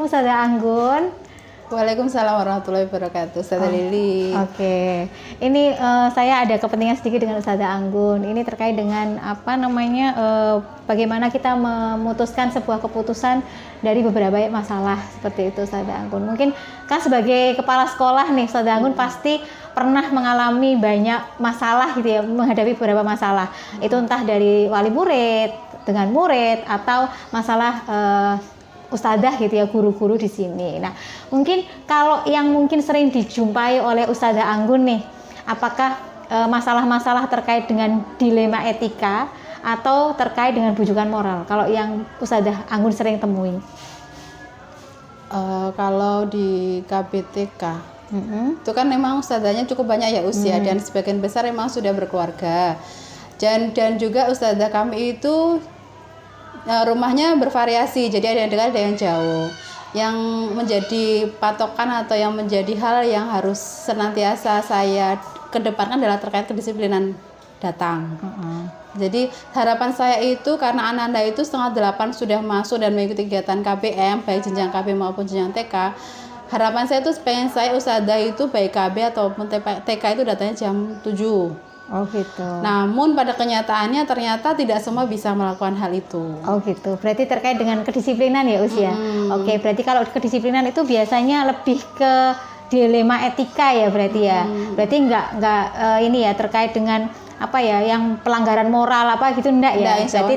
Ustazah Anggun. Waalaikumsalam warahmatullahi wabarakatuh, Ustazah Lili. Oke. Ini saya ada kepentingan sedikit dengan Ustazah Anggun. Ini terkait dengan bagaimana kita memutuskan sebuah keputusan dari beberapa masalah seperti itu, Ustazah Anggun. Mungkin kan sebagai kepala sekolah nih, Ustazah Anggun pasti pernah mengalami banyak masalah gitu ya, menghadapi beberapa masalah. Itu entah dari wali murid, dengan murid, atau masalah ustadzah gitu ya, guru-guru di sini. Nah, mungkin kalau yang mungkin sering dijumpai oleh Ustazah Anggun nih, apakah masalah-masalah terkait dengan dilema etika atau terkait dengan bujukan moral? Kalau yang Ustazah Anggun sering temui? Kalau di KBTK, itu kan memang ustazahnya cukup banyak ya usia, dan sebagian besar memang sudah berkeluarga. Dan juga ustazah kami itu rumahnya bervariasi, jadi ada yang dekat, ada yang jauh. Yang menjadi patokan atau yang menjadi hal yang harus senantiasa saya kedepankan adalah terkait kedisiplinan datang. Jadi harapan saya itu karena anak-anak itu 7:30 sudah masuk dan mengikuti kegiatan KBM, baik jenjang KB maupun jenjang TK. Harapan saya itu pengen saya ustazah itu baik KB ataupun TK itu datanya jam 7. Oh gitu. Namun pada kenyataannya ternyata tidak semua bisa melakukan hal itu. Oh gitu. Berarti terkait dengan kedisiplinan ya usia. Oke, berarti kalau kedisiplinan itu biasanya lebih ke dilema etika ya berarti ya. Berarti enggak ini ya terkait dengan apa ya yang pelanggaran moral apa gitu enggak ya. Berarti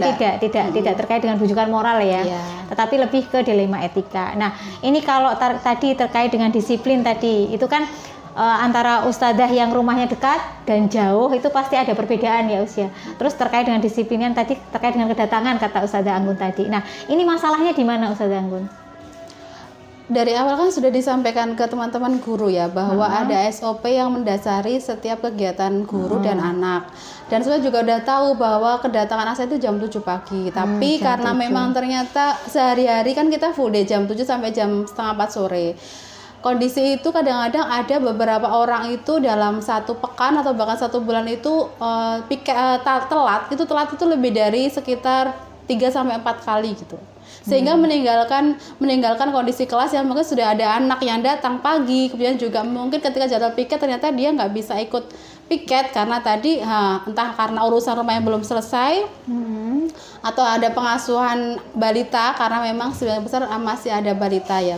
tidak terkait dengan bujukan moral ya. Tetapi lebih ke dilema etika. Nah, ini kalau tadi terkait dengan disiplin tadi itu kan antara ustadzah yang rumahnya dekat dan jauh itu pasti ada perbedaan ya usia. Terus terkait dengan disiplinan tadi, terkait dengan kedatangan kata Ustazah Anggun tadi. Nah, ini masalahnya di mana Ustazah Anggun? Dari awal kan sudah disampaikan ke teman-teman guru ya bahwa ada SOP yang mendasari setiap kegiatan guru dan anak. Dan saya juga udah tahu bahwa kedatangan anak saya itu jam 7 pagi. Tapi karena memang ternyata sehari-hari kan kita full day jam 7 sampai jam setengah 4 sore. Kondisi itu kadang-kadang ada beberapa orang itu dalam satu pekan atau bahkan satu bulan itu telat itu lebih dari sekitar 3-4 kali gitu, sehingga meninggalkan kondisi kelas yang mungkin sudah ada anak yang datang pagi, kemudian juga mungkin ketika jadwal piket ternyata dia nggak bisa ikut piket karena tadi entah karena urusan rumahnya belum selesai atau ada pengasuhan balita karena memang sebagian besar masih ada balita ya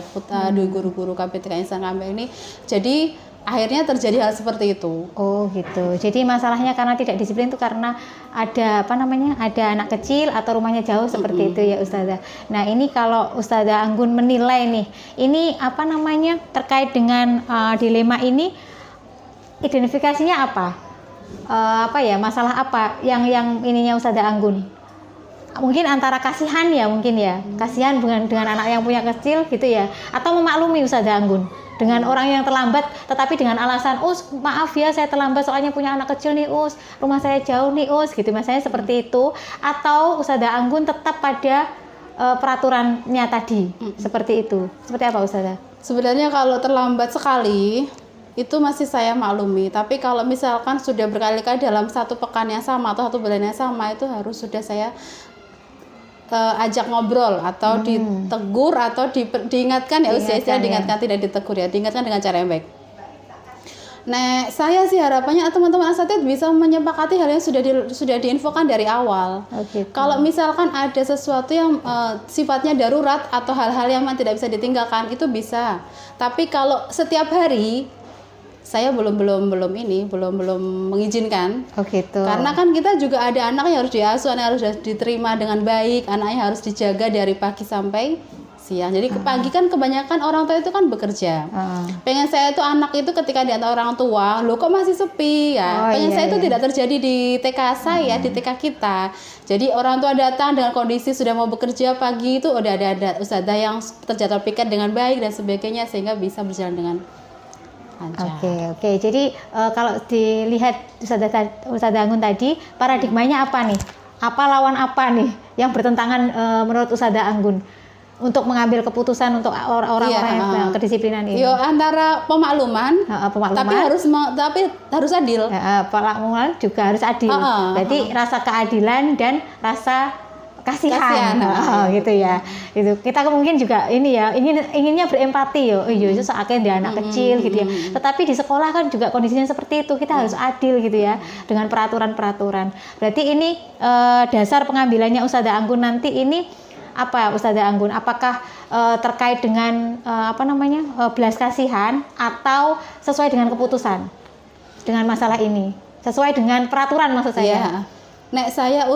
di guru-guru KBTK Insan Kami ini. Jadi akhirnya terjadi hal seperti itu. Oh gitu. Jadi masalahnya karena tidak disiplin itu karena ada ada anak kecil atau rumahnya jauh seperti itu ya Ustazah. Nah, ini kalau Ustazah Anggun menilai nih, ini terkait dengan dilema ini, identifikasinya apa? Masalah apa yang ininya Ustazah Anggun? Mungkin antara kasihan ya kasihan dengan anak yang punya kecil gitu ya, atau memaklumi Ustazah Anggun dengan orang yang terlambat tetapi dengan alasan maaf ya saya terlambat soalnya punya anak kecil nih rumah saya jauh nih gitu, misalnya seperti itu, atau Ustazah Anggun tetap pada peraturannya tadi seperti itu, seperti apa Ustazah? Sebenarnya kalau terlambat sekali itu masih saya maklumi, tapi kalau misalkan sudah berkali-kali dalam satu pekan yang sama atau satu bulan yang sama itu harus sudah saya ajak ngobrol atau ditegur atau diingatkan ya diingatkan tidak ditegur ya, diingatkan dengan cara yang baik. Nah, saya sih harapannya teman-teman asatidz bisa menyepakati hal yang sudah diinfokan dari awal. Kalau misalkan ada sesuatu yang sifatnya darurat atau hal-hal yang tidak bisa ditinggalkan itu bisa. Tapi kalau setiap hari saya belum mengizinkan. Karena kan kita juga ada anak yang harus diasuh, anak yang harus diterima dengan baik, anaknya harus dijaga dari pagi sampai siang. Jadi pagi kan kebanyakan orang tua itu kan bekerja. Pengen saya itu anak itu ketika di antara orang tua, loh kok masih sepi ya. Saya itu tidak terjadi di TK saya, di TK kita. Jadi orang tua datang dengan kondisi sudah mau bekerja pagi itu udah ada ustazah yang terjadwal piket dengan baik dan sebagainya sehingga bisa berjalan dengan Oke. Jadi kalau dilihat Ustazah Anggun tadi, paradigmanya apa nih? Apa lawan apa nih yang bertentangan menurut Ustazah Anggun untuk mengambil keputusan untuk orang-orang yang kedisiplinan ini? Antara pemakluman, tapi harus adil. Pemakluman juga harus adil. Berarti rasa keadilan dan rasa kasihan. Gitu ya. Itu kita mungkin juga ini ya, inginnya berempati yo. Iya, itu soalnya dia anak kecil gitu ya. Tetapi di sekolah kan juga kondisinya seperti itu. Kita harus adil gitu ya dengan peraturan-peraturan. Berarti ini dasar pengambilannya Ustazah Anggun nanti ini apa Ustazah Anggun? Apakah terkait dengan belas kasihan atau sesuai dengan keputusan dengan masalah ini? Sesuai dengan peraturan maksud saya. Iya. Nek saya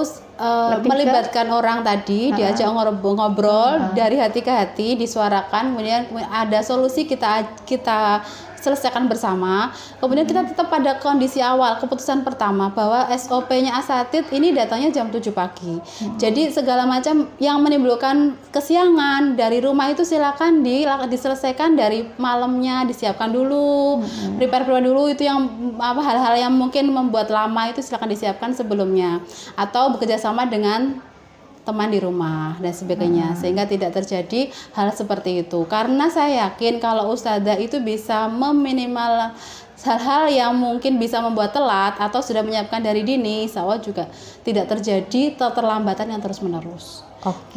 melibatkan orang tadi, diajak ngobrol dari hati ke hati, disuarakan, kemudian ada solusi kita selesaikan bersama. Kemudian kita tetap pada kondisi awal, keputusan pertama bahwa SOP-nya asatid ini datangnya jam 7 pagi. Jadi segala macam yang menimbulkan kesiangan dari rumah itu silakan diselesaikan dari malamnya, disiapkan dulu, prepare dulu, itu yang hal-hal yang mungkin membuat lama itu silakan disiapkan sebelumnya, atau bekerja sama dengan teman di rumah dan sebagainya, sehingga tidak terjadi hal seperti itu. Karena saya yakin kalau Ustazah itu bisa meminimal hal-hal yang mungkin bisa membuat telat atau sudah menyiapkan dari dini, insya Allah juga tidak terjadi keterlambatan yang terus-menerus.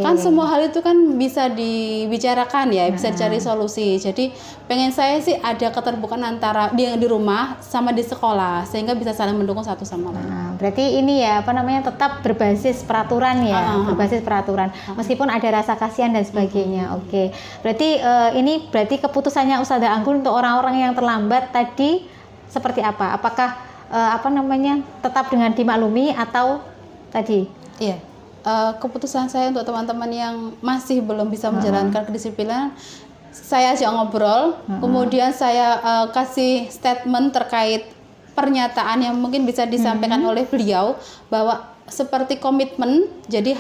Kan semua hal itu kan bisa dibicarakan ya, bisa dicari solusi. Jadi pengen saya sih ada keterbukaan antara di rumah sama di sekolah, sehingga bisa saling mendukung satu sama lain. Berarti ini ya tetap berbasis peraturan ya, berbasis peraturan. Meskipun ada rasa kasihan dan sebagainya. Oke. Berarti ini keputusannya Ustazah Anggun untuk orang-orang yang terlambat tadi seperti apa? Apakah tetap dengan dimaklumi atau tadi? Iya. Keputusan saya untuk teman-teman yang masih belum bisa menjalankan kedisiplinan, saya ajak ngobrol, kemudian saya kasih statement terkait pernyataan yang mungkin bisa disampaikan oleh beliau bahwa seperti komitmen. Jadi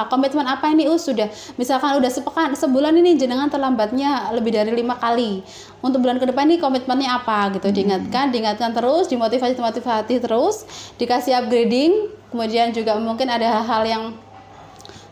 komitmen apa ini sudah, misalkan udah sebulan ini jenengan terlambatnya lebih dari 5 kali, untuk bulan ke depan ini komitmennya apa gitu, diingatkan terus, dimotivasi terus, dikasih upgrading. Kemudian juga mungkin ada hal-hal yang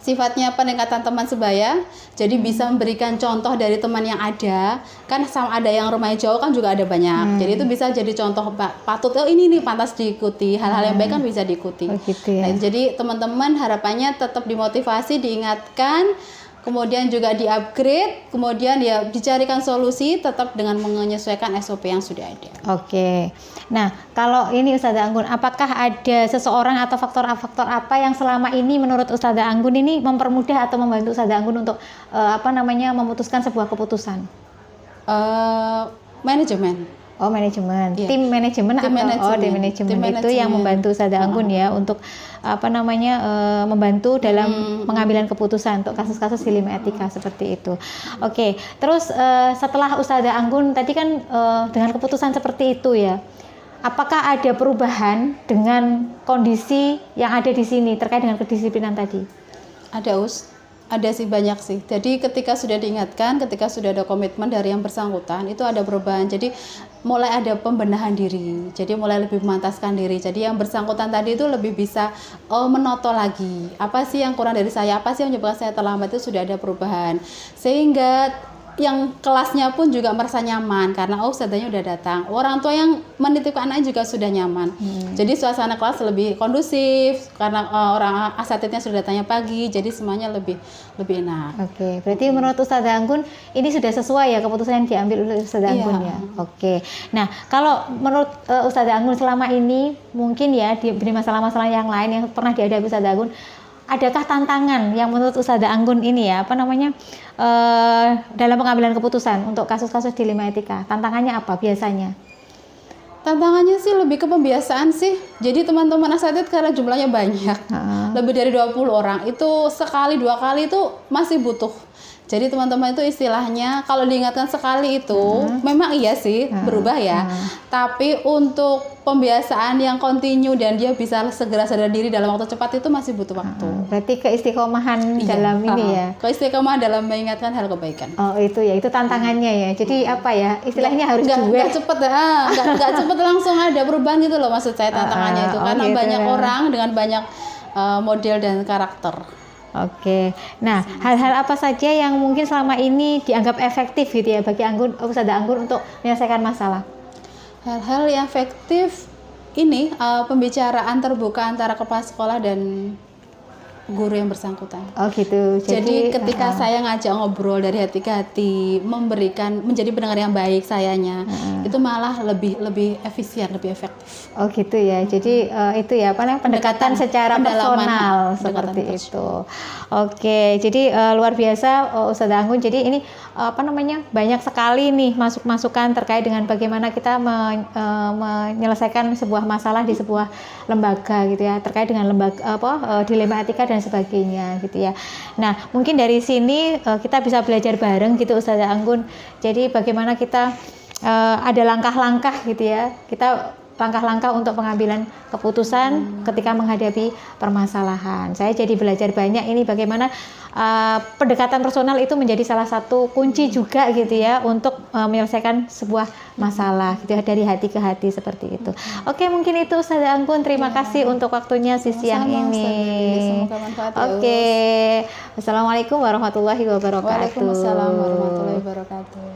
sifatnya peningkatan teman sebaya, jadi bisa memberikan contoh dari teman yang ada, kan sama ada yang rumahnya jauh kan juga ada banyak, jadi itu bisa jadi contoh patut, ini nih pantas diikuti, hal-hal yang baik kan bisa diikuti. Gitu ya. Nah, jadi teman-teman harapannya tetap dimotivasi, diingatkan, kemudian juga di-upgrade, kemudian ya dicarikan solusi tetap dengan menyesuaikan SOP yang sudah ada. Oke. Nah, kalau ini Ustazah Anggun, apakah ada seseorang atau faktor-faktor apa yang selama ini menurut Ustazah Anggun ini mempermudah atau membantu Ustazah Anggun untuk memutuskan sebuah keputusan? Manajemen. Oh, manajemen. Yeah. Tim manajemen Tim manajemen itu yang membantu Ustazah Anggun ya untuk membantu dalam pengambilan keputusan untuk kasus-kasus dilema etika seperti itu. Oke. Terus setelah Ustazah Anggun tadi kan dengan keputusan seperti itu ya, apakah ada perubahan dengan kondisi yang ada di sini terkait dengan kedisiplinan tadi? Ada sih, banyak sih. Jadi ketika sudah diingatkan, ketika sudah ada komitmen dari yang bersangkutan, itu ada perubahan. Jadi mulai ada pembenahan diri. Jadi mulai lebih memantaskan diri. Jadi yang bersangkutan tadi itu lebih bisa menoto lagi. Apa sih yang kurang dari saya? Apa sih yang menyebabkan saya terlambat? Itu sudah ada perubahan. Sehingga yang kelasnya pun juga merasa nyaman karena ustadzanya udah datang. Orang tua yang menitipkan anaknya juga sudah nyaman. Jadi suasana kelas lebih kondusif karena orang asatidnya sudah datangnya pagi. Jadi semuanya lebih enak. Oke, berarti menurut Ustazah Anggun ini sudah sesuai ya keputusan yang diambil oleh Ustazah Anggun ya. Oke. Nah, kalau menurut Ustazah Anggun selama ini mungkin ya di masalah-masalah yang lain yang pernah dihadapi Ustazah Anggun, adakah tantangan yang menurut Ustazah Anggun ini ya dalam pengambilan keputusan untuk kasus-kasus dilema etika? Tantangannya apa biasanya? Tantangannya sih lebih ke pembiasaan sih. Jadi teman-teman asatid karena jumlahnya banyak, lebih dari 20 orang, itu sekali 2 kali itu masih butuh. Jadi teman-teman itu istilahnya kalau diingatkan sekali itu memang iya sih berubah ya. Tapi untuk pembiasaan yang kontinu dan dia bisa segera sadar diri dalam waktu cepat itu masih butuh waktu. Berarti keistiqomahan dalam ini ya. Keistiqomahan dalam mengingatkan hal kebaikan. Oh, itu ya, itu tantangannya ya. Jadi apa ya? Istilahnya harus nggak cepet nggak cepet langsung ada perubahan gitu loh, maksud saya tantangannya itu karena gitu banyak orang dengan banyak model dan karakter. Oke, nah hal-hal apa saja yang mungkin selama ini dianggap efektif gitu ya bagi Ustazah Anggun untuk menyelesaikan masalah? Hal-hal yang efektif ini pembicaraan terbuka antara kepala sekolah dan guru yang bersangkutan. Oh gitu. Jadi ketika saya ngajak ngobrol dari hati ke hati, menjadi pendengar yang baik sayanya, itu malah lebih efisien, lebih efektif. Oh gitu ya. Jadi itu ya apa namanya pendekatan secara personal seperti itu. Oke. Jadi luar biasa Ustazah Anggun. Jadi ini apa namanya banyak sekali nih masukan terkait dengan bagaimana kita menyelesaikan sebuah masalah di sebuah lembaga gitu ya, terkait dengan lembaga dilema etika dan sebagainya gitu ya. Nah, mungkin dari sini kita bisa belajar bareng gitu Ustazah Anggun. Jadi bagaimana kita ada langkah-langkah gitu ya. Kita langkah-langkah untuk pengambilan keputusan ketika menghadapi permasalahan. Saya jadi belajar banyak ini bagaimana pendekatan personal itu menjadi salah satu kunci juga gitu ya untuk menyelesaikan sebuah masalah gitu ya, dari hati ke hati seperti itu. Oke, mungkin itu Ustazah Anggun. Terima kasih untuk waktunya siang ini. Semoga manfaat ya. Oke. Wassalamualaikum warahmatullahi wabarakatuh. Waalaikumsalam warahmatullahi wabarakatuh.